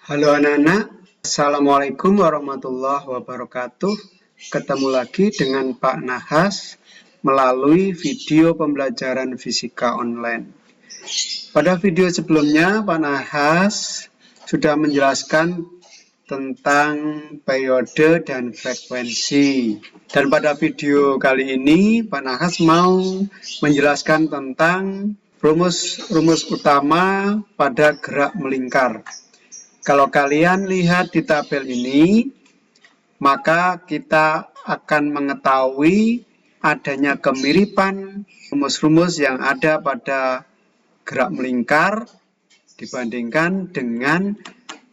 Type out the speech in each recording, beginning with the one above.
Halo anak-anak, Assalamualaikum warahmatullahi wabarakatuh. Ketemu lagi dengan Pak Nahas melalui video pembelajaran fisika online. Pada video sebelumnya, Pak Nahas sudah menjelaskan tentang periode dan frekuensi. Dan pada video kali ini, Pak Nahas mau menjelaskan tentang rumus utama pada gerak melingkar. Kalau kalian lihat di tabel ini, maka kita akan mengetahui adanya kemiripan rumus-rumus yang ada pada gerak melingkar dibandingkan dengan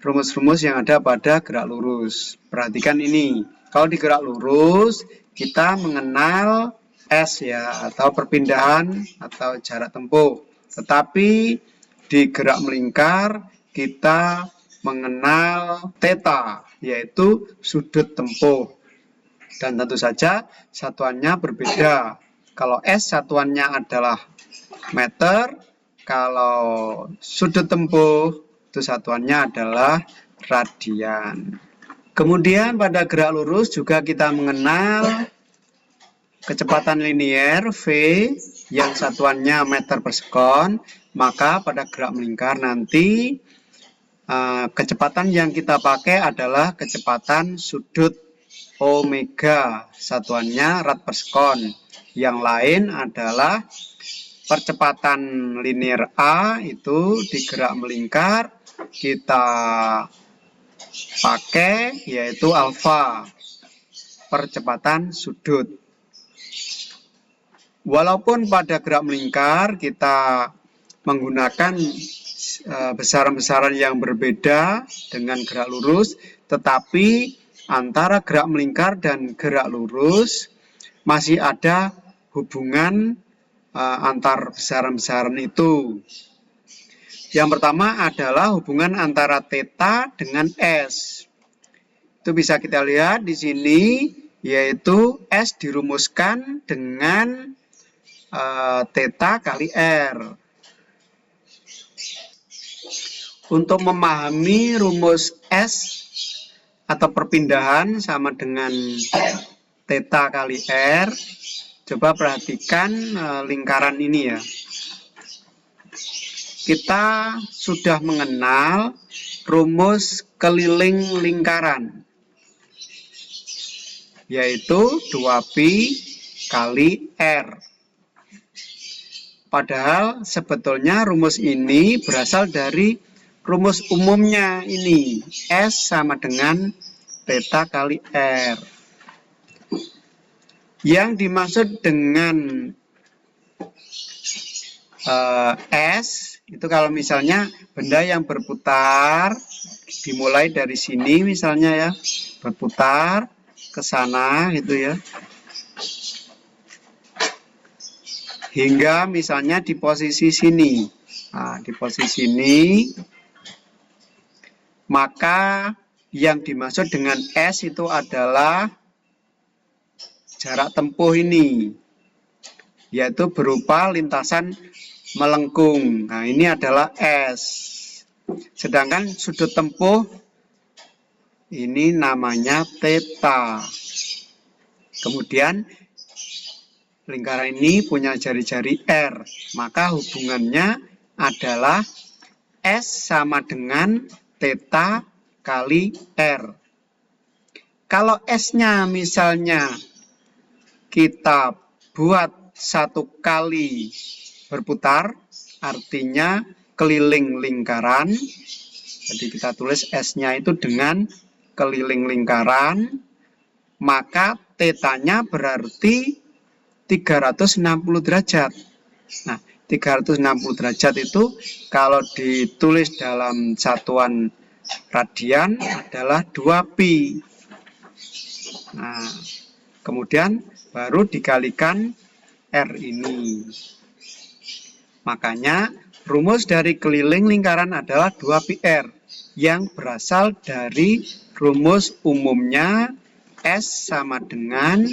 rumus-rumus yang ada pada gerak lurus. Perhatikan ini, kalau di gerak lurus kita mengenal S ya, atau perpindahan atau jarak tempuh. Tetapi di gerak melingkar kita mengenal theta, yaitu sudut tempuh. Dan tentu saja satuannya berbeda. Kalau S satuannya adalah meter, kalau sudut tempuh itu satuannya adalah radian. Kemudian pada gerak lurus juga kita mengenal kecepatan linier V yang satuannya meter per sekon, maka pada gerak melingkar nanti kecepatan yang kita pakai adalah kecepatan sudut omega, satuannya rad per sekon. Yang lain adalah percepatan linier A, itu di gerak melingkar kita pakai yaitu alfa, percepatan sudut. Walaupun pada gerak melingkar kita menggunakan besaran-besaran yang berbeda dengan gerak lurus, tetapi antara gerak melingkar dan gerak lurus masih ada hubungan antar besaran-besaran itu. Yang pertama adalah hubungan antara theta dengan S. Itu bisa kita lihat di sini, yaitu S dirumuskan dengan theta kali R. Untuk memahami rumus S atau perpindahan sama dengan theta kali R, coba perhatikan lingkaran ini ya. Kita sudah mengenal rumus keliling lingkaran, yaitu 2pi kali R. Padahal sebetulnya rumus ini berasal dari rumus umumnya ini, S sama dengan theta kali R. Yang dimaksud dengan S itu kalau misalnya benda yang berputar, dimulai dari sini misalnya ya, berputar ke sana gitu ya, hingga misalnya di posisi sini. Nah, di posisi ini, maka yang dimaksud dengan S itu adalah jarak tempuh ini, yaitu berupa lintasan melengkung. Nah, ini adalah S. Sedangkan sudut tempuh ini namanya theta. Kemudian lingkaran ini punya jari-jari R, maka hubungannya adalah S sama dengan theta kali R. Kalau S-nya misalnya kita buat 1 kali berputar, artinya keliling lingkaran. Jadi kita tulis S-nya itu dengan keliling lingkaran, maka θ-nya berarti 360 derajat. Nah, 360 derajat itu kalau ditulis dalam satuan radian adalah 2pi. Nah, kemudian baru dikalikan R ini. Makanya rumus dari keliling lingkaran adalah 2πr yang berasal dari rumus umumnya S sama dengan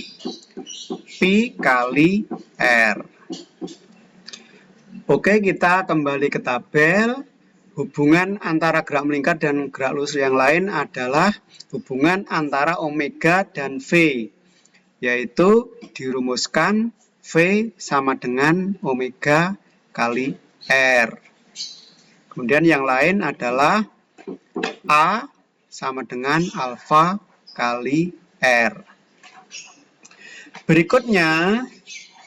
pi kali R. Oke, kita kembali ke tabel. hubungan antara gerak melingkar dan gerak lurus yang lain adalah hubungan antara omega dan V, yaitu dirumuskan V sama dengan omega kali R. Kemudian yang lain adalah A sama dengan alfa kali R. Berikutnya,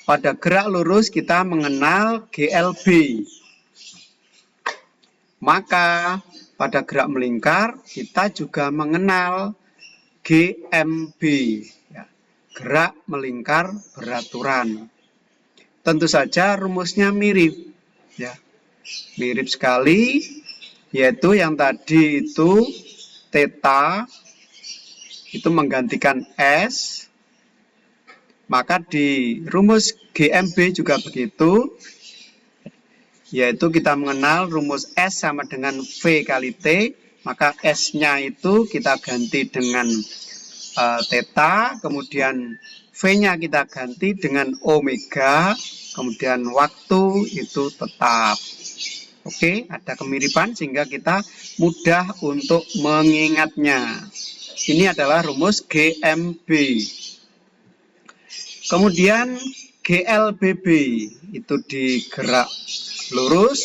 pada gerak lurus kita mengenal GLB. Maka pada gerak melingkar kita juga mengenal GMB, ya, gerak melingkar beraturan. Tentu saja rumusnya mirip, ya, mirip sekali, yaitu yang tadi itu theta itu menggantikan S, maka di rumus GMB juga begitu, yaitu kita mengenal rumus S sama dengan V kali T, maka S-nya itu kita ganti dengan theta, kemudian V-nya kita ganti dengan omega, kemudian waktu itu tetap. Oke, ada kemiripan sehingga kita mudah untuk mengingatnya. Ini adalah rumus GMB. Kemudian GLBB itu di gerak lurus,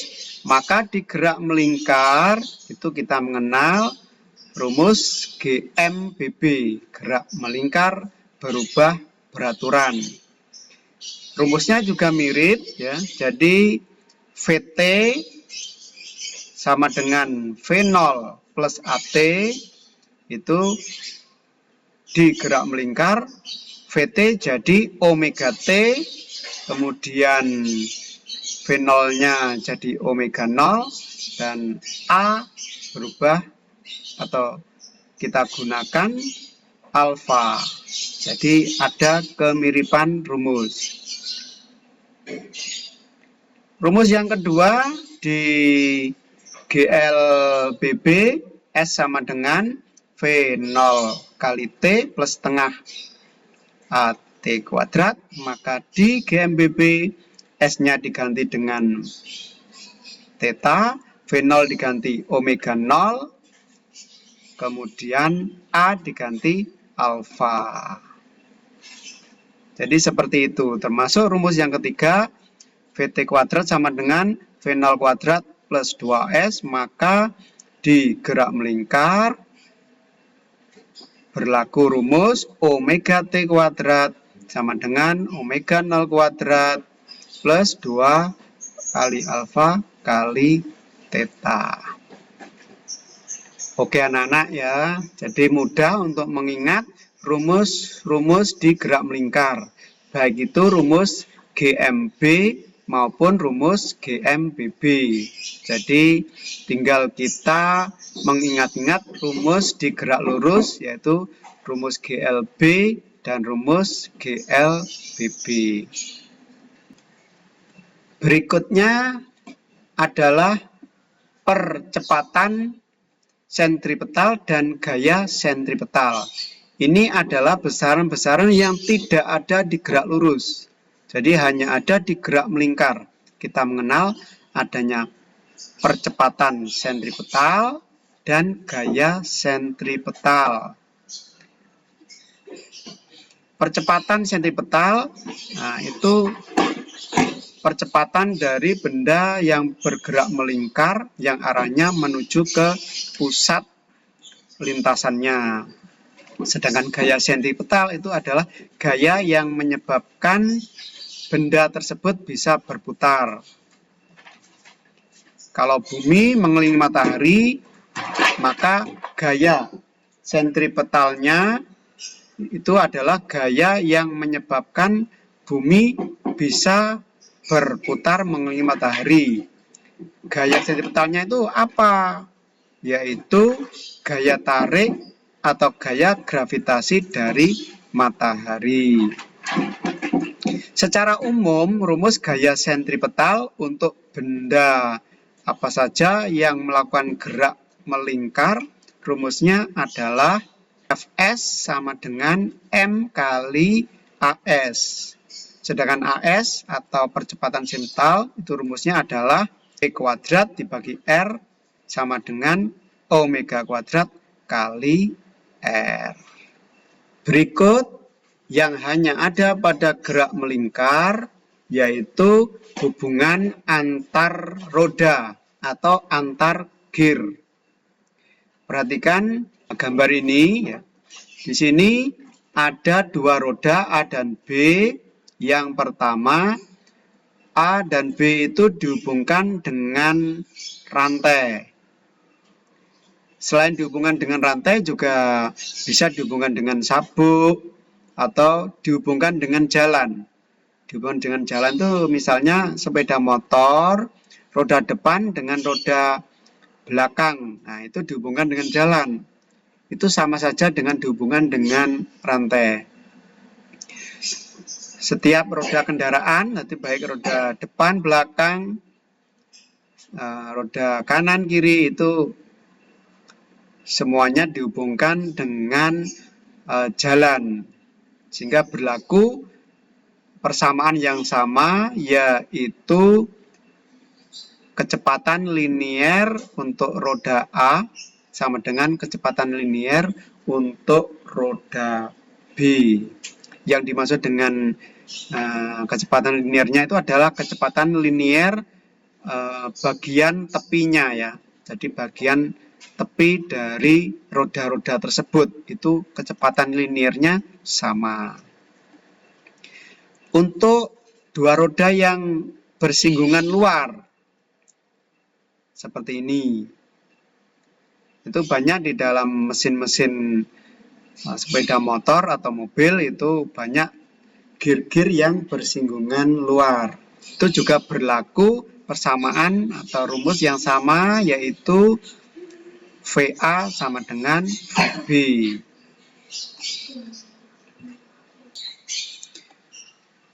maka di gerak melingkar itu kita mengenal rumus GMBB, gerak melingkar berubah beraturan. Rumusnya juga mirip, ya. Jadi VT sama dengan V0 plus AT itu di gerak melingkar, VT jadi omega T, kemudian V0-nya jadi omega 0, dan A berubah atau kita gunakan alfa. Jadi ada kemiripan rumus. Rumus yang kedua di GLBB, S sama dengan V0 kali T plus setengah AT kuadrat, maka di GMBB S-nya diganti dengan theta, V0 diganti omega 0, kemudian A diganti alfa. Jadi seperti itu, termasuk rumus yang ketiga, VT kuadrat sama dengan V0 kuadrat plus 2S, maka di gerak melingkar berlaku rumus omega T kuadrat sama dengan omega 0 kuadrat plus 2 kali alfa kali theta. Oke anak-anak ya, jadi mudah untuk mengingat rumus-rumus di gerak melingkar, baik itu rumus GMB maupun rumus GMBB. Jadi tinggal kita mengingat-ingat rumus di gerak lurus, yaitu rumus GLB dan rumus GLBB. Berikutnya adalah percepatan sentripetal dan gaya sentripetal. Ini adalah besaran-besaran yang tidak ada di gerak lurus. Jadi hanya ada di gerak melingkar. Kita mengenal adanya percepatan sentripetal dan gaya sentripetal. Percepatan sentripetal, nah itu percepatan dari benda yang bergerak melingkar yang arahnya menuju ke pusat lintasannya. Sedangkan gaya sentripetal itu adalah gaya yang menyebabkan benda tersebut bisa berputar. Kalau bumi mengelilingi matahari, maka gaya sentripetalnya itu adalah gaya yang menyebabkan bumi bisa berputar mengelilingi matahari. Gaya sentripetalnya itu apa? Yaitu gaya tarik atau gaya gravitasi dari matahari. Secara umum, rumus gaya sentripetal untuk benda apa saja yang melakukan gerak melingkar, rumusnya adalah Fs sama dengan M kali As. Sedangkan AS atau percepatan sentripetal itu rumusnya adalah V kuadrat dibagi R sama dengan omega kuadrat kali R. Berikut yang hanya ada pada gerak melingkar, yaitu hubungan antar roda atau antar gear. Perhatikan gambar ini ya. Di sini ada dua roda A dan B. Yang pertama, A dan B itu dihubungkan dengan rantai. Selain dihubungkan dengan rantai juga bisa dihubungkan dengan sabuk atau dihubungkan dengan jalan. Dihubungkan dengan jalan itu misalnya sepeda motor, roda depan dengan roda belakang. Nah, itu dihubungkan dengan jalan. Itu sama saja dengan dihubungkan dengan rantai. Setiap roda kendaraan, nanti baik roda depan, belakang, roda kanan, kiri, itu semuanya dihubungkan dengan jalan. Sehingga berlaku persamaan yang sama, yaitu kecepatan linier untuk roda A sama dengan kecepatan linier untuk roda B. Yang dimaksud dengan kecepatan liniernya itu adalah kecepatan linier bagian tepinya ya. Jadi bagian tepi dari roda-roda tersebut itu kecepatan liniernya sama. Untuk dua roda yang bersinggungan luar seperti ini, itu banyak di dalam mesin-mesin sepeda motor atau mobil, itu banyak gear-gear yang bersinggungan luar. Itu juga berlaku persamaan atau rumus yang sama, yaitu VA sama dengan VB.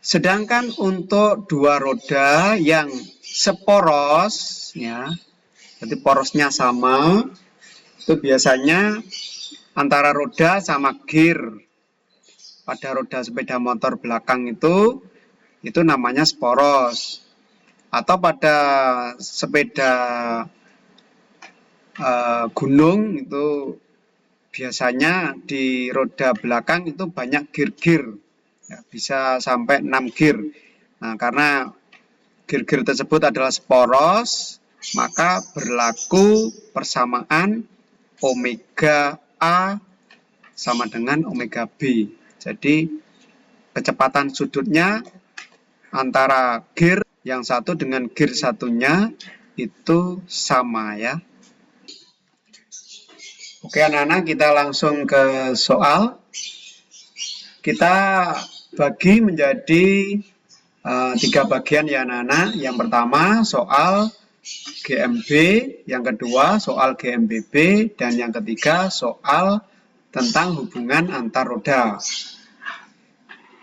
Sedangkan untuk dua roda yang seporos ya, jadi porosnya sama, itu biasanya antara roda sama gear. Pada roda sepeda motor belakang itu namanya sporos. Atau pada sepeda gunung itu biasanya di roda belakang itu banyak gear-gear. Ya, bisa sampai 6 gear. Nah, karena gear-gear tersebut adalah sporos, maka berlaku persamaan omega A sama dengan omega B. Jadi kecepatan sudutnya antara gear yang satu dengan gear satunya itu sama ya. Oke anak-anak, kita langsung ke soal. Kita bagi menjadi 3 bagian ya anak-anak. Yang pertama soal GMB, yang kedua soal GMBB, dan yang ketiga soal tentang hubungan antar roda.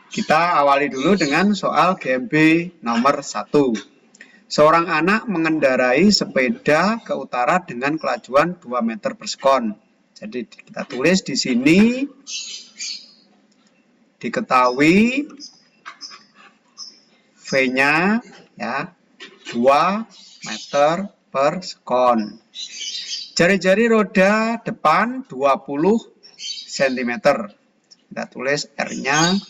Kita awali dulu dengan soal GMB nomor 1. Seorang anak mengendarai sepeda ke utara dengan kelajuan 2 meter per sekon. Jadi kita tulis di sini, diketahui V-nya ya 2 meter per sekon. Jari-jari roda depan 20 cm. Kita tulis R-nya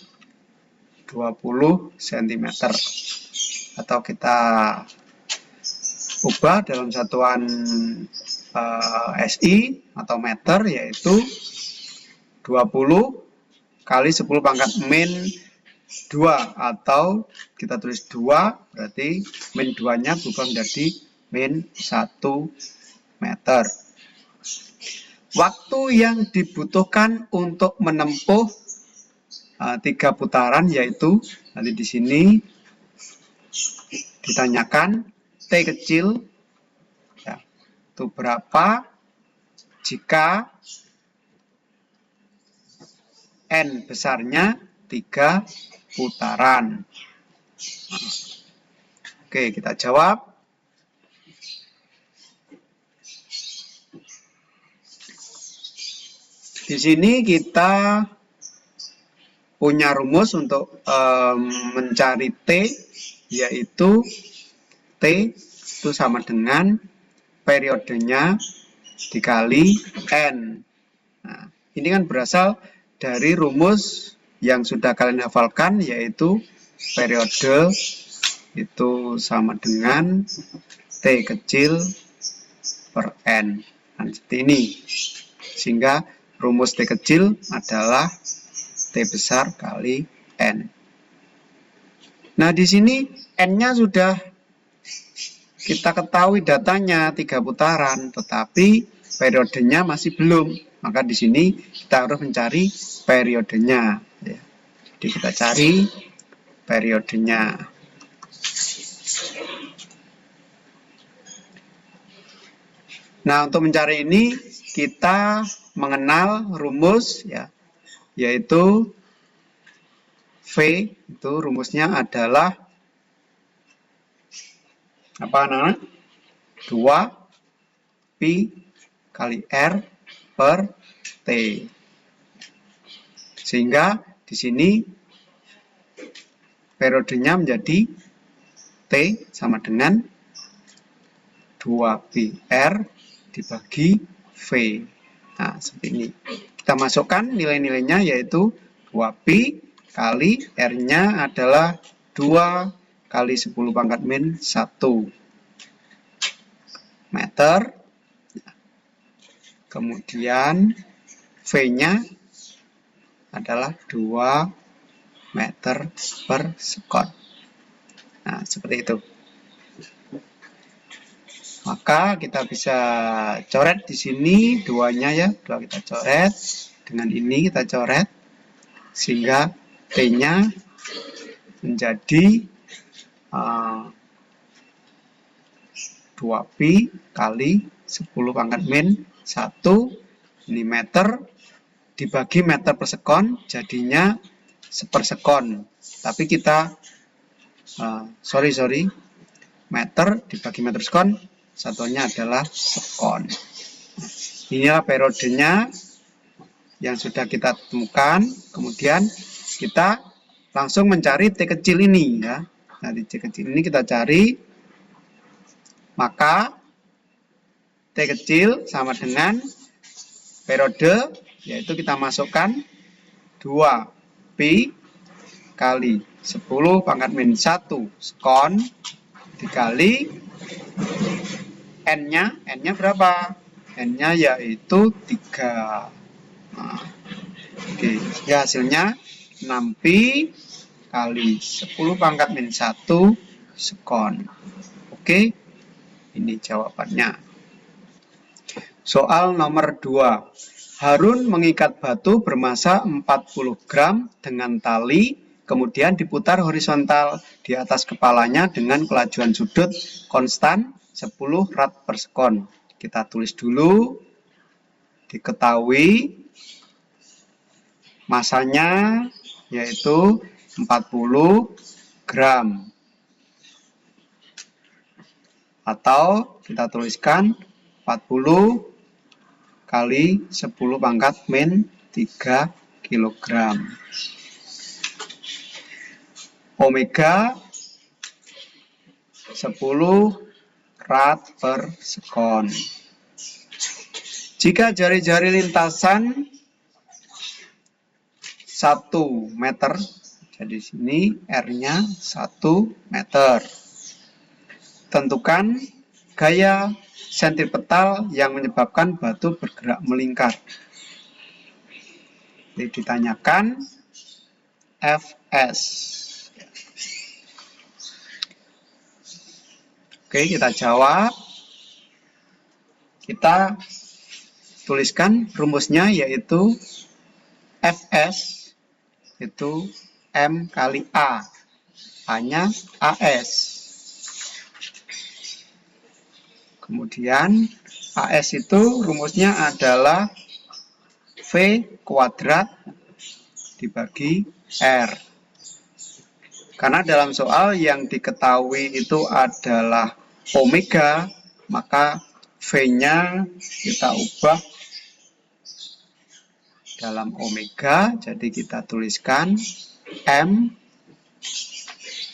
20 cm. Atau kita ubah dalam satuan SI atau meter, yaitu 20 kali 10 pangkat min 2, atau kita tulis 2, berarti min 2-nya berubah menjadi min 1 meter. Waktu yang dibutuhkan untuk menempuh 3 putaran, yaitu nanti di sini ditanyakan T kecil ya, itu berapa jika N besarnya 3 putaran. Oke, kita jawab. Di sini kita punya rumus untuk mencari T, yaitu T itu sama dengan periodenya dikali N. Nah, ini kan berasal dari rumus yang sudah kalian hafalkan, yaitu periode itu sama dengan T kecil per N. Nah, seperti ini. Sehingga rumus T kecil adalah T besar kali N. Nah, di sini N-nya sudah kita ketahui datanya 3 putaran, tetapi periodenya masih belum. Maka di sini kita harus mencari periodenya. Jadi kita cari periodenya. Nah, untuk mencari ini kita mengenal rumus ya, yaitu V, itu rumusnya adalah apa namanya? 2 Pi kali R per T. Sehingga di sini periodenya menjadi T sama dengan 2Pi R dibagi V. Nah, seperti ini. Kita masukkan nilai-nilainya, yaitu 2Pi kali R-nya adalah 2 kali 10 pangkat min 1 meter. Kemudian V-nya adalah 2 meter per sekon. Nah, seperti itu. Maka kita bisa coret di sini duanya ya, 2 kita coret, dengan ini kita coret, sehingga T-nya menjadi 2Pi kali 10 pangkat min 1 ini meter dibagi meter per sekon, jadinya sepersekon. Tapi kita meter dibagi meter sekon, satunya adalah sekon. Inilah periodenya yang sudah kita temukan. Kemudian kita langsung mencari T kecil ini ya. Nah, di T kecil ini kita cari, maka T kecil sama dengan periode, yaitu kita masukkan 2Pi kali 10 pangkat min 1 sekon dikali N-nya berapa? N-nya yaitu 3. Nah, oke, ya hasilnya 6Pi kali 10 pangkat min 1 sekon. Oke, ini jawabannya. Soal nomor 2. Harun mengikat batu bermassa 40 gram dengan tali, kemudian diputar horizontal di atas kepalanya dengan kelajuan sudut konstan 10 rad per sekon. Kita tulis dulu, diketahui masanya yaitu 40 gram. Atau kita tuliskan 40 kali 10 pangkat min 3 kg. Omega 10 rad per sekon. Jika jari-jari lintasan 1 meter, jadi sini R-nya 1 meter. Tentukan gaya sentripetal yang menyebabkan batu bergerak melingkar. Jadi ditanyakan Fs. Oke, kita jawab. Kita tuliskan rumusnya, yaitu Fs itu M kali A. A-nya AS. Kemudian AS itu rumusnya adalah V kuadrat dibagi R. Karena dalam soal yang diketahui itu adalah omega, maka V-nya kita ubah dalam omega, jadi kita tuliskan M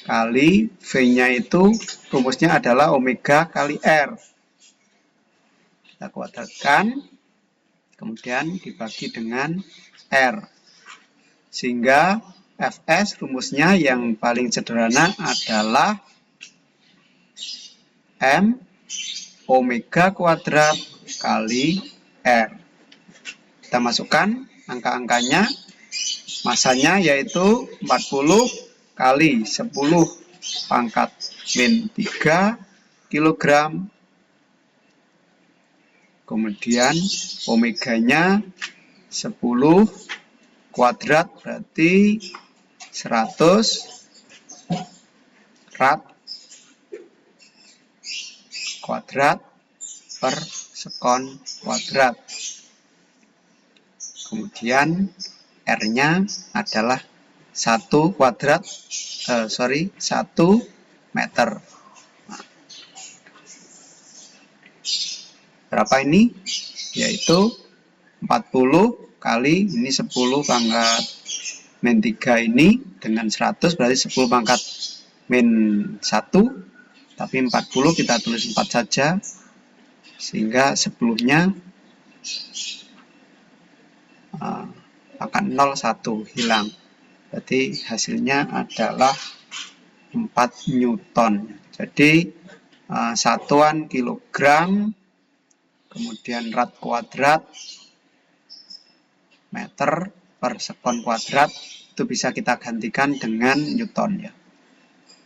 kali V-nya itu rumusnya adalah omega kali R. kita kuadratkan, kemudian dibagi dengan R. Sehingga Fs rumusnya yang paling sederhana adalah M omega kuadrat kali R. Kita masukkan angka-angkanya, masanya yaitu 40 kali 10 pangkat min 3 kg. Kemudian omeganya 10 kuadrat berarti 100 rad kuadrat per sekon kuadrat. Kemudian R-nya adalah 1 meter. Nah, berapa ini? Yaitu 40 kali ini 10 pangkat min 3 ini dengan 100 berarti 10 pangkat min 1, tapi 40 kita tulis 4 saja sehingga 10-nya akan 01 hilang. Berarti hasilnya adalah 4 Newton. Jadi satuan kilogram, kemudian rad kuadrat, meter per sekon kuadrat itu bisa kita gantikan dengan Newton ya.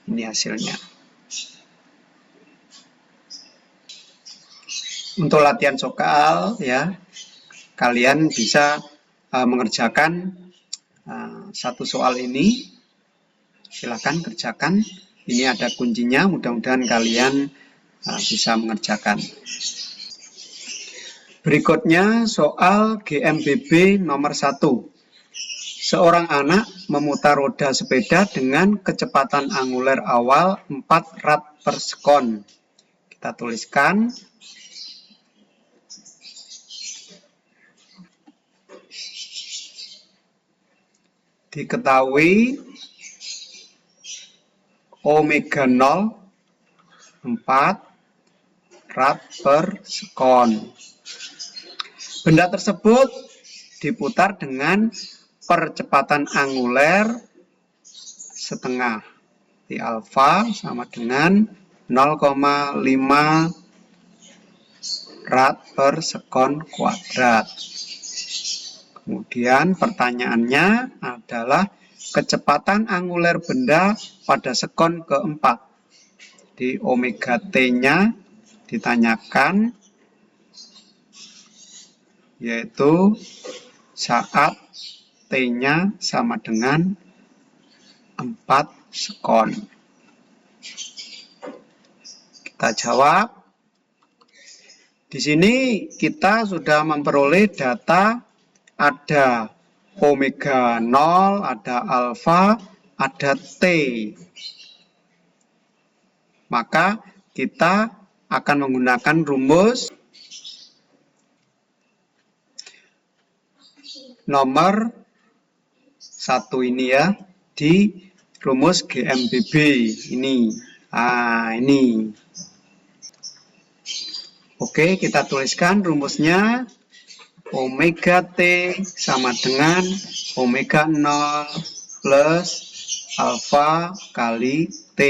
Ini hasilnya. Untuk latihan soal ya, kalian bisa mengerjakan satu soal ini. Silakan kerjakan. Ini ada kuncinya, mudah-mudahan kalian bisa mengerjakan. Berikutnya soal GMBB nomor 1. Seorang anak memutar roda sepeda dengan kecepatan anguler awal 4 rad per sekon. Kita tuliskan. Diketahui omega 0 4 rad per sekon. Benda tersebut diputar dengan percepatan anguler setengah. Di alfa sama dengan 0,5 rad per sekon kuadrat. Kemudian pertanyaannya adalah kecepatan anguler benda pada sekon keempat. Di omega T-nya ditanyakan, yaitu saat T-nya sama dengan 4 sekon. Kita jawab. Di sini kita sudah memperoleh data, ada omega 0, ada alfa, ada T. Maka kita akan menggunakan rumus nomor 1 ini ya, di rumus GMBB ini. Ini. Oke, kita tuliskan rumusnya. Omega T sama dengan omega 0 plus alfa kali T.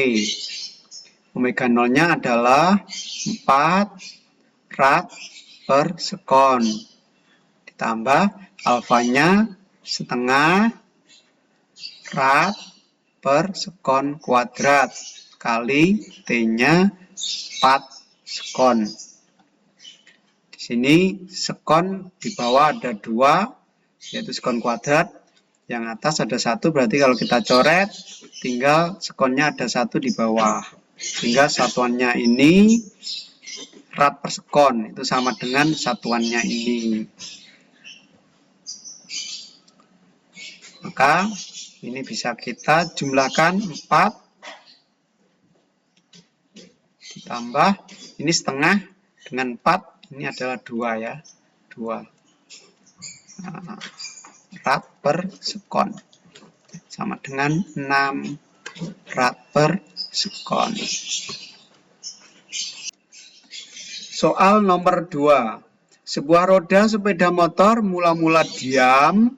Omega 0-nya adalah 4 rad per sekon. Ditambah alfanya setengah rad per sekon kuadrat kali T-nya 4 sekon. Di sini sekon di bawah ada 2, yaitu sekon kuadrat. Yang atas ada 1, berarti kalau kita coret, tinggal sekonnya ada 1 di bawah. Sehingga satuannya ini rad per sekon, itu sama dengan satuannya ini. Maka ini bisa kita jumlahkan 4 ditambah ini setengah dengan 4, ini adalah 2 ya, 2 rad per sekon sama dengan 6 rad per sekon. Soal nomor 2. Sebuah roda sepeda motor mula-mula diam.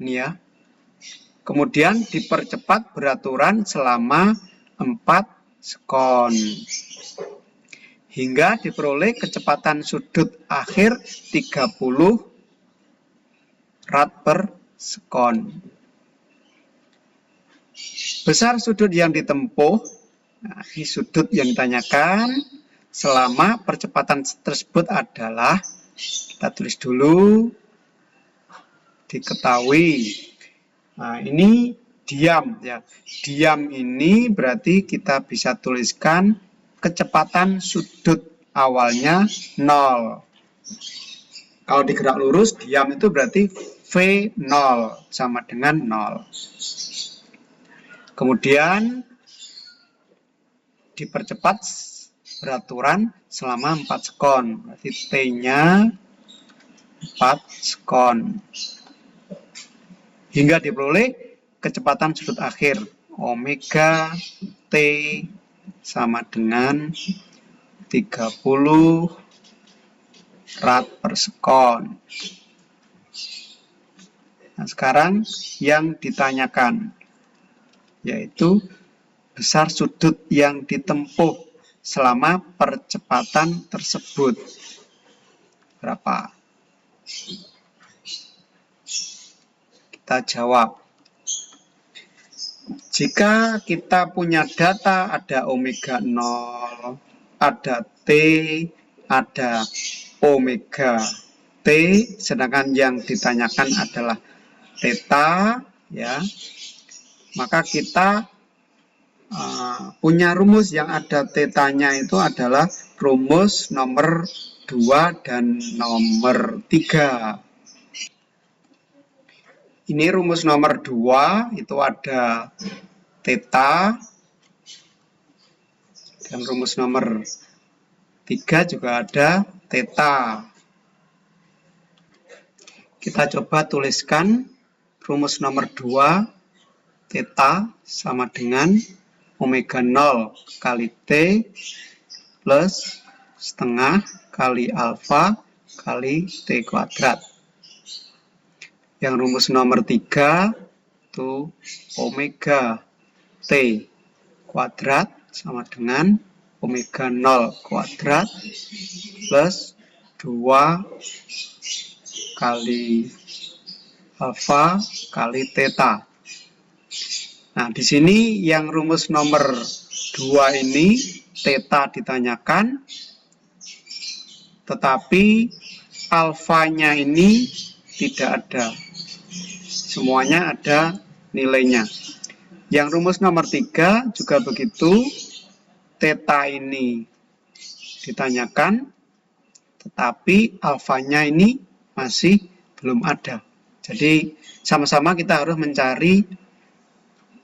Ini ya. Kemudian dipercepat beraturan selama 4 sekon. Hingga diperoleh kecepatan sudut akhir 30 rad per sekon. Besar sudut yang ditempuh, nah, ini sudut yang ditanyakan, selama percepatan tersebut adalah, kita tulis dulu, diketahui. Nah, ini diam ya. Diam ini berarti kita bisa tuliskan kecepatan sudut awalnya 0. Kalau digerak lurus, diam itu berarti V0 sama dengan 0. Kemudian dipercepat beraturan selama 4 sekon. Berarti T-nya 4 sekon. Hingga diperoleh kecepatan sudut akhir omega T sama dengan 30 rad per sekon. Nah, sekarang yang ditanyakan yaitu besar sudut yang ditempuh selama percepatan tersebut. Berapa? Kita jawab. Jika kita punya data ada omega 0, ada T, ada omega T, sedangkan yang ditanyakan adalah theta, ya, maka kita punya rumus yang ada tetanya itu adalah rumus nomor 2 dan nomor 3. Ini rumus nomor 2 itu ada theta, dan rumus nomor 3 juga ada theta. Kita coba tuliskan rumus nomor 2, theta sama dengan omega 0 kali T plus setengah kali alfa kali T kuadrat. Yang rumus nomor 3 itu omega T kuadrat sama dengan omega 0 kuadrat plus 2 kali alfa kali theta. Nah, di sini yang rumus nomor 2 ini theta ditanyakan, tetapi alfanya ini tidak ada. Semuanya ada nilainya. Yang rumus nomor 3 juga begitu, theta ini ditanyakan, tetapi alfanya ini masih belum ada. Jadi sama-sama kita harus mencari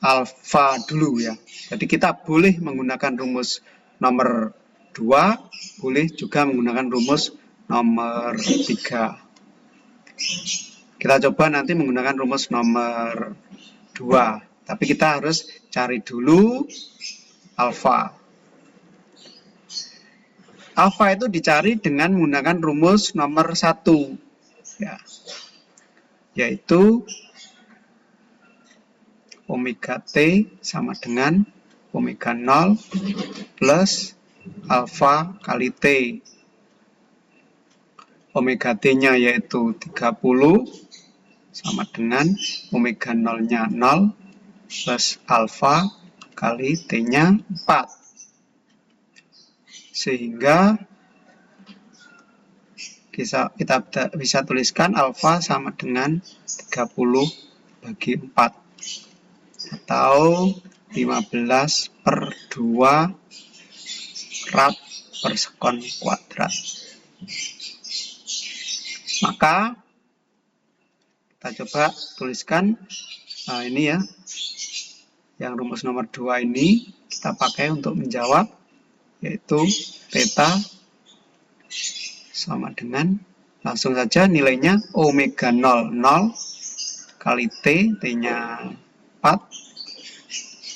alfa dulu ya. Jadi kita boleh menggunakan rumus nomor 2, boleh juga menggunakan rumus nomor 3. Kita coba nanti menggunakan rumus nomor 2. Tapi kita harus cari dulu alfa. Alfa itu dicari dengan menggunakan rumus nomor 1. Ya. Yaitu omega T sama dengan omega 0 plus alfa kali T. Omega T-nya yaitu 30 sama dengan omega 0-nya 0 plus alfa kali T-nya 4. Sehingga kita bisa tuliskan alfa sama dengan 30 bagi 4. Atau 15/2 rad per sekon kuadrat. Maka kita coba tuliskan ini ya, yang rumus nomor 2 ini kita pakai untuk menjawab, yaitu theta sama dengan, langsung saja nilainya omega 0 kali T, T-nya 4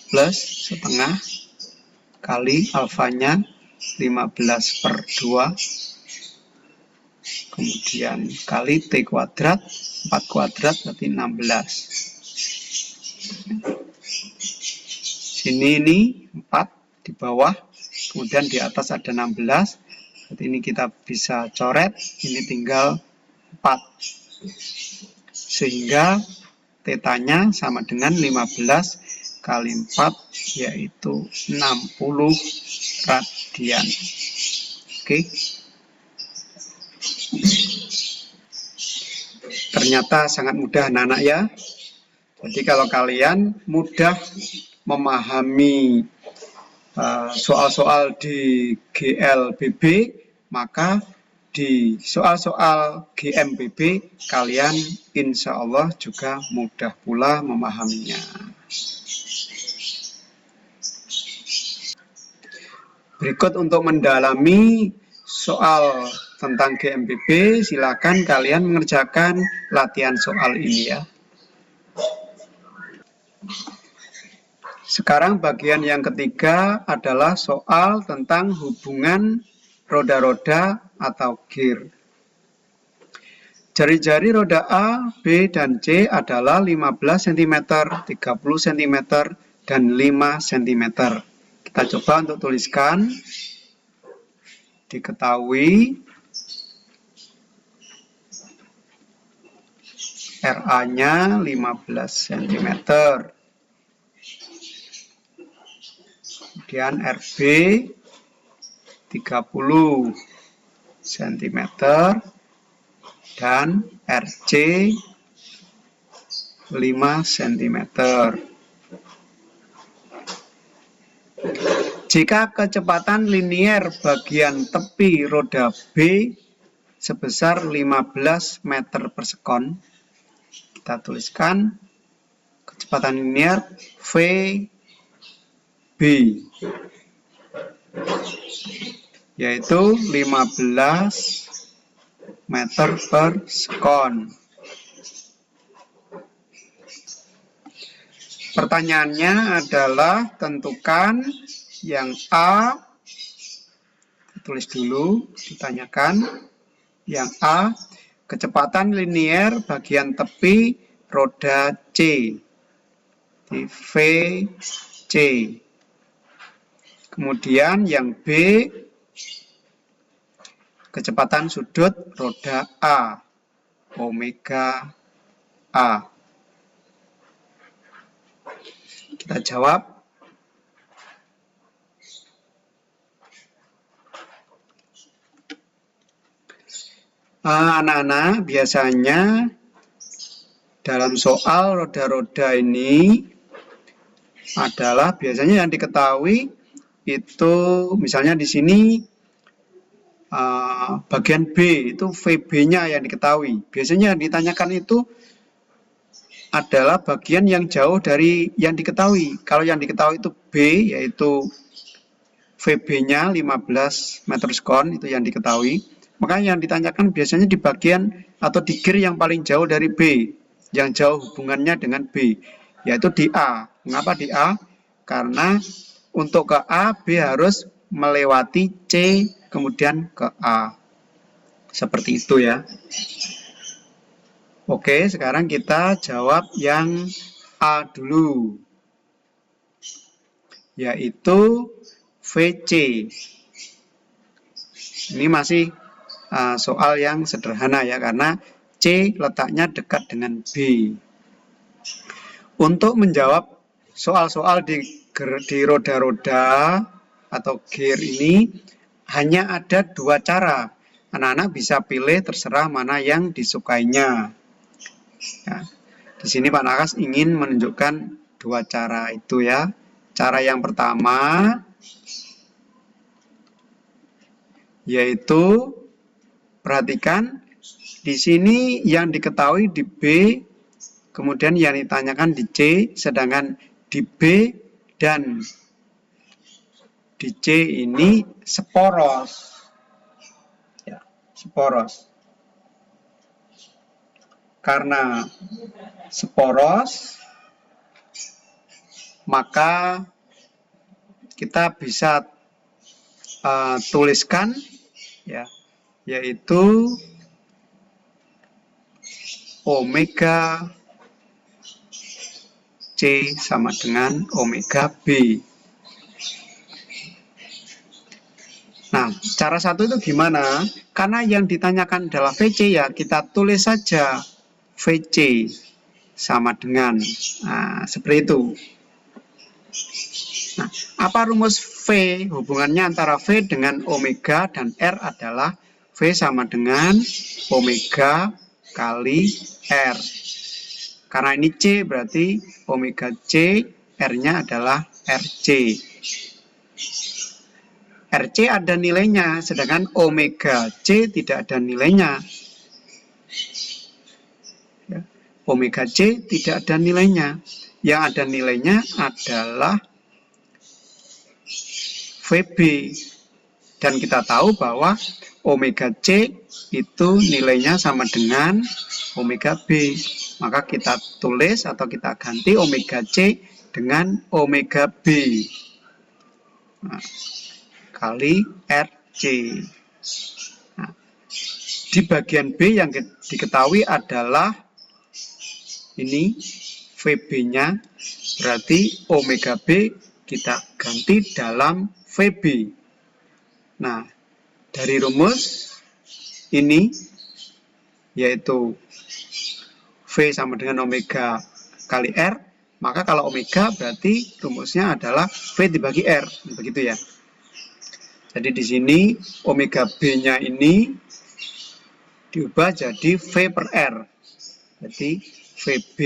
plus setengah kali alfanya 15/2. Kemudian kali T kuadrat, 4 kuadrat berarti 16. Sini ini 4 di bawah, kemudian di atas ada 16. Berarti ini kita bisa coret, ini tinggal 4. Sehingga tetanya sama dengan 15 kali 4, yaitu 60 radian. Oke. Ternyata sangat mudah anak-anak ya. Jadi kalau kalian mudah memahami soal-soal di GLBB, maka di soal-soal GMBB kalian insya Allah juga mudah pula memahaminya. Berikut untuk mendalami soal tentang GMBB, silakan kalian mengerjakan latihan soal ini ya. Sekarang bagian yang ketiga adalah soal tentang hubungan roda-roda atau gear. Jari-jari roda A, B, dan C adalah 15 cm, 30 cm, dan 5 cm. Kita coba untuk tuliskan. Diketahui RA-nya 15 cm. Kemudian RB 30 cm dan RC 5 cm. Jika kecepatan linier bagian tepi roda B sebesar 15 meter per sekon, kita tuliskan kecepatan linier VB, yaitu 15 meter per sekon. Pertanyaannya adalah tentukan yang A, tulis dulu, ditanyakan yang A, kecepatan linier bagian tepi roda C, di VC. Kemudian yang B, kecepatan sudut roda A, omega A. Kita jawab. Anak-anak, biasanya dalam soal roda-roda ini adalah biasanya yang diketahui itu misalnya di sini bagian B itu VB-nya yang diketahui. Biasanya yang ditanyakan itu adalah bagian yang jauh dari yang diketahui. Kalau yang diketahui itu B, yaitu VB-nya 15 meter sekon, itu yang diketahui. Maka yang ditanyakan biasanya di bagian atau di gear yang paling jauh dari B, yang jauh hubungannya dengan B, yaitu di A. Mengapa di A? Karena untuk ke A, B harus melewati C, kemudian ke A. Seperti itu ya. Oke, sekarang kita jawab yang A dulu, yaitu VC. Ini masih soal yang sederhana ya, karena C letaknya dekat dengan B. Untuk menjawab soal-soal di roda-roda atau gear ini hanya ada 2 cara. Anak-anak bisa pilih terserah mana yang disukainya. Ya, di sini Pak Nakas ingin menunjukkan 2 cara itu ya. Cara yang pertama yaitu perhatikan di sini yang diketahui di B, kemudian yang ditanyakan di C, sedangkan di B dan di C ini seporos. Ya, seporos. Karena seporos, maka kita bisa tuliskan ya, yaitu omega C sama dengan omega B. Nah, cara satu itu gimana? Karena yang ditanyakan adalah VC ya, kita tulis saja VC sama dengan, nah, seperti itu. Nah, apa rumus V? Hubungannya antara V dengan omega dan R adalah V sama dengan omega kali R. Karena ini C berarti omega C, R-nya adalah RC. RC ada nilainya, sedangkan omega C tidak ada nilainya. Ya, omega C tidak ada nilainya. Yang ada nilainya adalah VB. Dan kita tahu bahwa omega C itu nilainya sama dengan omega B. Maka kita tulis atau kita ganti omega C dengan omega B. Nah, kali RC. Nah, di bagian B yang diketahui adalah ini VB-nya, berarti omega B kita ganti dalam VB. Nah, dari rumus ini yaitu V sama dengan omega kali R, maka kalau omega berarti rumusnya adalah V dibagi R, begitu ya. Jadi di sini omega B-nya ini diubah jadi V per R. Jadi VB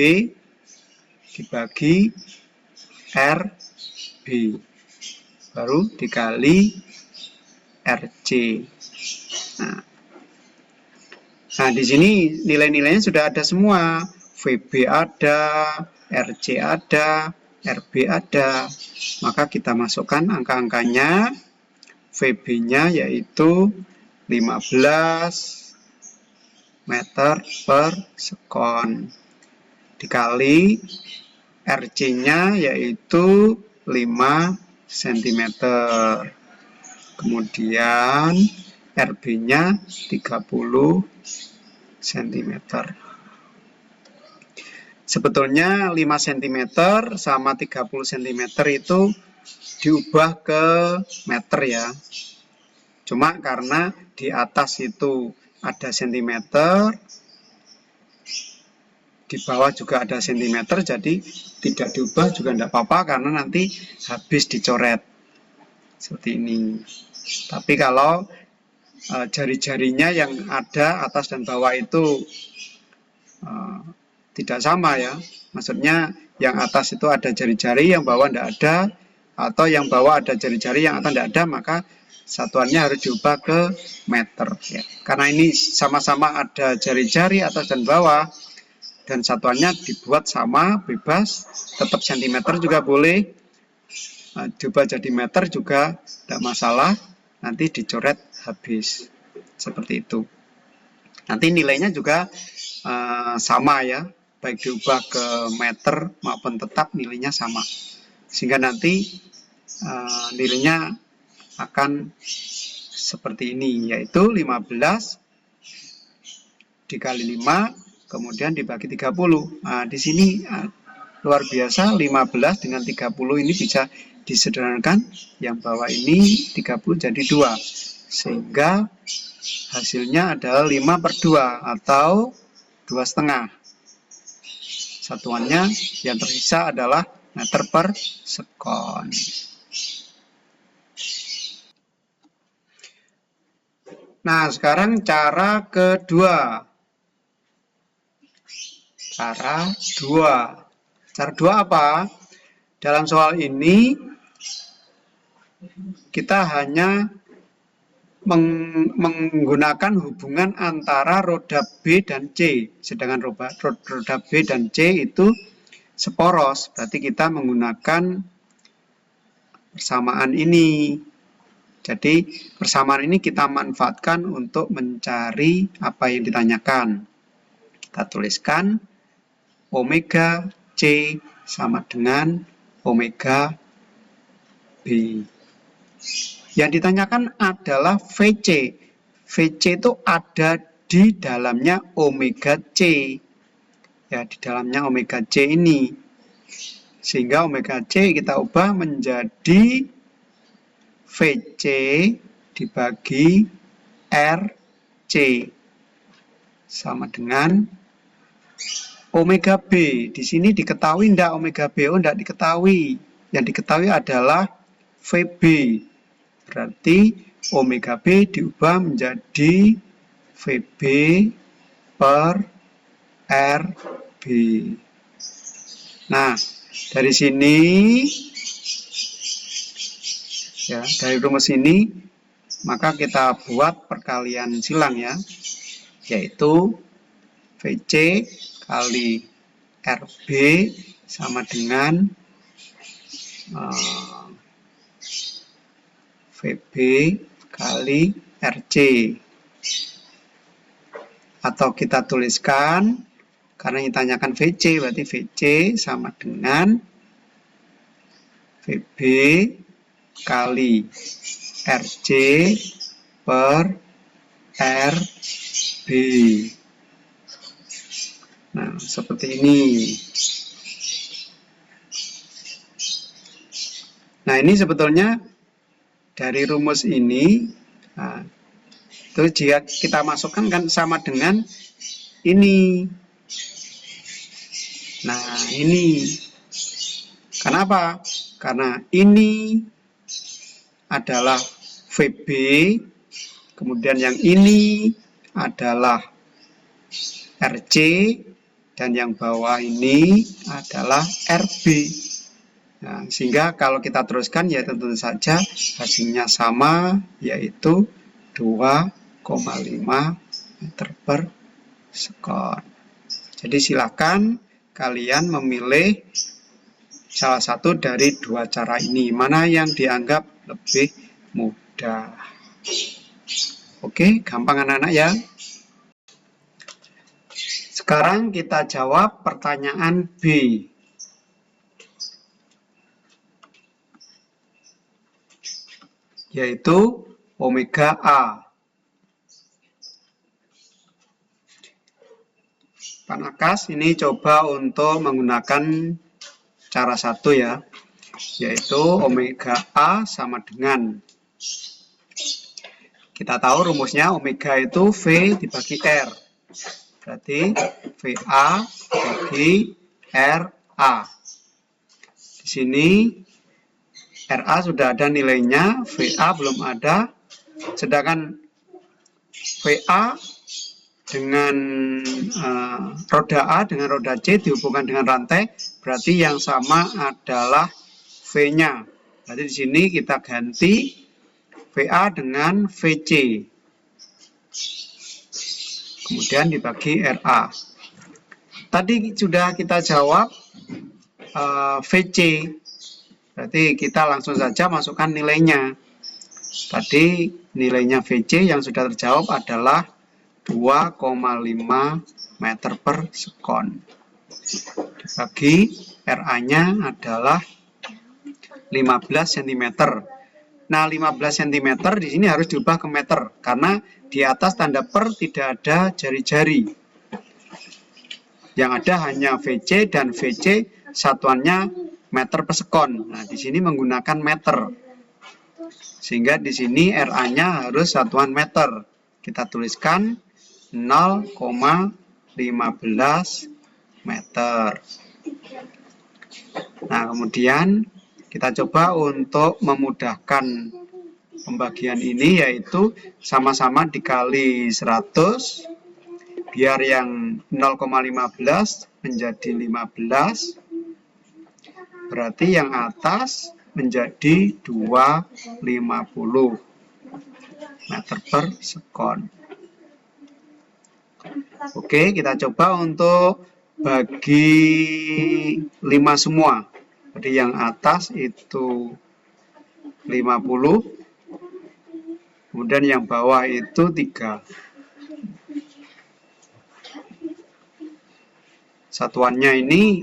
dibagi RB. Baru dikali RC. Nah, di sini nilai-nilainya sudah ada semua. VB ada, RC ada, RB ada. Maka kita masukkan angka-angkanya. VB-nya yaitu 15 meter per sekon. Dikali RC-nya yaitu 5 cm. Kemudian RB-nya 30 cm. Sebetulnya 5 cm sama 30 cm itu diubah ke meter ya. Cuma karena di atas itu ada sentimeter, di bawah juga ada sentimeter, jadi tidak diubah juga tidak apa-apa karena nanti habis dicoret. Seperti ini. Tapi kalau jari-jarinya yang ada atas dan bawah itu tidak sama ya. Maksudnya yang atas itu ada jari-jari, yang bawah tidak ada, atau yang bawah ada jari-jari, yang atas tidak ada, maka satuannya harus diubah ke meter ya. Karena ini sama-sama ada jari-jari atas dan bawah, dan satuannya dibuat sama, bebas, tetap sentimeter juga boleh, diubah jadi meter juga tidak masalah, nanti dicoret habis. Seperti itu. Nanti nilainya juga sama ya, baik diubah ke meter maupun tetap nilainya sama. Sehingga nanti nilainya akan seperti ini, yaitu 15 dikali 5, kemudian dibagi 30. Nah, di sini luar biasa, 15 dengan 30 ini bisa disederhanakan, yang bawah ini 30 jadi 2. Sehingga hasilnya adalah 5 per 2 atau 2,5. Satuannya yang tersisa adalah meter per sekon. Nah, sekarang cara kedua. Cara 2. Cara 2 apa? Dalam soal ini kita hanya menggunakan hubungan antara roda B dan C. Sedangkan roda B dan C itu seporos. Berarti kita menggunakan persamaan ini. Jadi persamaan ini kita manfaatkan untuk mencari apa yang ditanyakan. Kita tuliskan omega C sama dengan omega B. Yang ditanyakan adalah VC. VC itu ada di dalamnya omega C. Ya, di dalamnya omega C ini. Sehingga omega C kita ubah menjadi VC dibagi RC. Sama dengan omega B. Di sini diketahui enggak omega B? Oh, enggak diketahui. Yang diketahui adalah VB. Berarti omega B diubah menjadi VB per RB. Nah, dari sini, ya, dari rumus ini, maka kita buat perkalian silang ya, yaitu VC kali RB sama dengan VB kali RC. Atau kita tuliskan, karena yang ditanyakan VC, berarti VC sama dengan VB kali RC per RB. Nah, seperti ini. Nah, ini sebetulnya dari rumus ini, nah, itu jika kita masukkan kan sama dengan ini. Nah, ini. Kenapa? Karena ini adalah VB, kemudian yang ini adalah RC, dan yang bawah ini adalah RB. Nah, sehingga kalau kita teruskan ya tentu saja hasilnya sama, yaitu 2,5 meter per sekon. Jadi silakan kalian memilih salah satu dari dua cara ini, mana yang dianggap lebih mudah. Oke, gampang anak-anak ya. Sekarang kita jawab pertanyaan B. Yaitu omega A. Pak Nakas ini coba untuk menggunakan cara satu ya, yaitu omega A sama dengan, kita tahu rumusnya omega itu V dibagi R. Berarti VA bagi RA. Di sini RA sudah ada nilainya, VA belum ada. Sedangkan VA dengan roda A dengan roda C dihubungkan dengan rantai, berarti yang sama adalah V-nya. Berarti di sini kita ganti VA dengan VC. Kemudian dibagi RA. Tadi sudah kita jawab VC. Berarti kita langsung saja masukkan nilainya. Tadi nilainya VC yang sudah terjawab adalah 2,5 meter per sekon. Dibagi RA-nya adalah 15 cm. Nah, 15 cm di sini harus diubah ke meter, karena di atas tanda per tidak ada jari-jari. Yang ada hanya VC, dan VC satuannya meter per sekon. Nah, di sini menggunakan meter. Sehingga di sini RA-nya harus satuan meter. Kita tuliskan 0,15 meter. Nah, kemudian kita coba untuk memudahkan pembagian ini, yaitu sama-sama dikali 100, biar yang 0,15 menjadi 15, berarti yang atas menjadi 250 meter per sekon. Oke, kita coba untuk bagi 5 semua. Jadi yang atas itu 50, kemudian yang bawah itu 3. Satuannya ini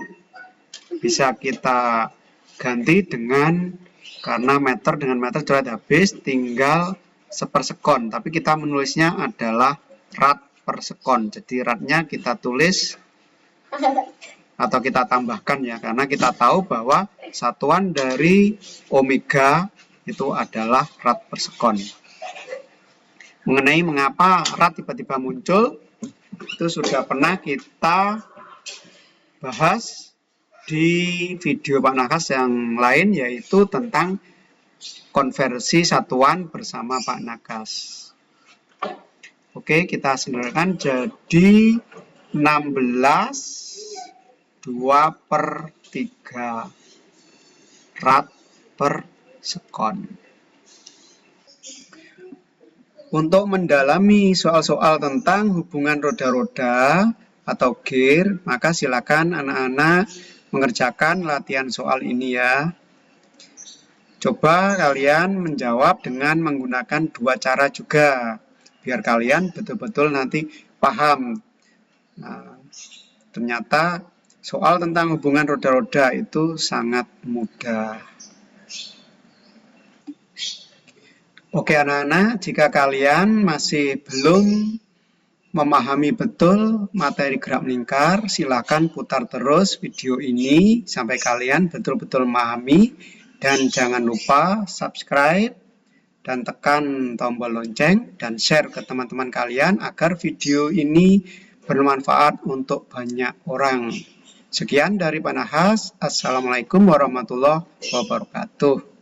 bisa kita ganti dengan Karena meter dengan meter sudah habis, tinggal sepersekon. Tapi kita menulisnya adalah rad per sekon. Jadi radnya kita tulis atau kita tambahkan ya, karena kita tahu bahwa satuan dari omega itu adalah rad per sekon. Mengenai mengapa rad tiba-tiba muncul, itu sudah pernah kita bahas di video Pak Nakas yang lain, yaitu tentang konversi satuan bersama Pak Nakas. Oke, kita sederhanakan jadi 16 2/3 rad per sekon. Untuk mendalami soal-soal tentang hubungan roda-roda atau gear, maka silakan anak-anak mengerjakan latihan soal ini ya. Coba kalian menjawab dengan menggunakan dua cara juga, biar kalian betul-betul nanti paham. Nah, ternyata soal tentang hubungan roda-roda itu sangat mudah. Oke anak-anak, jika kalian masih belum memahami betul materi gerak melingkar, silakan putar terus video ini sampai kalian betul-betul memahami. Dan jangan lupa subscribe dan tekan tombol lonceng dan share ke teman-teman kalian agar video ini bermanfaat untuk banyak orang. Sekian dari Pak Nahas. Assalamualaikum warahmatullahi wabarakatuh.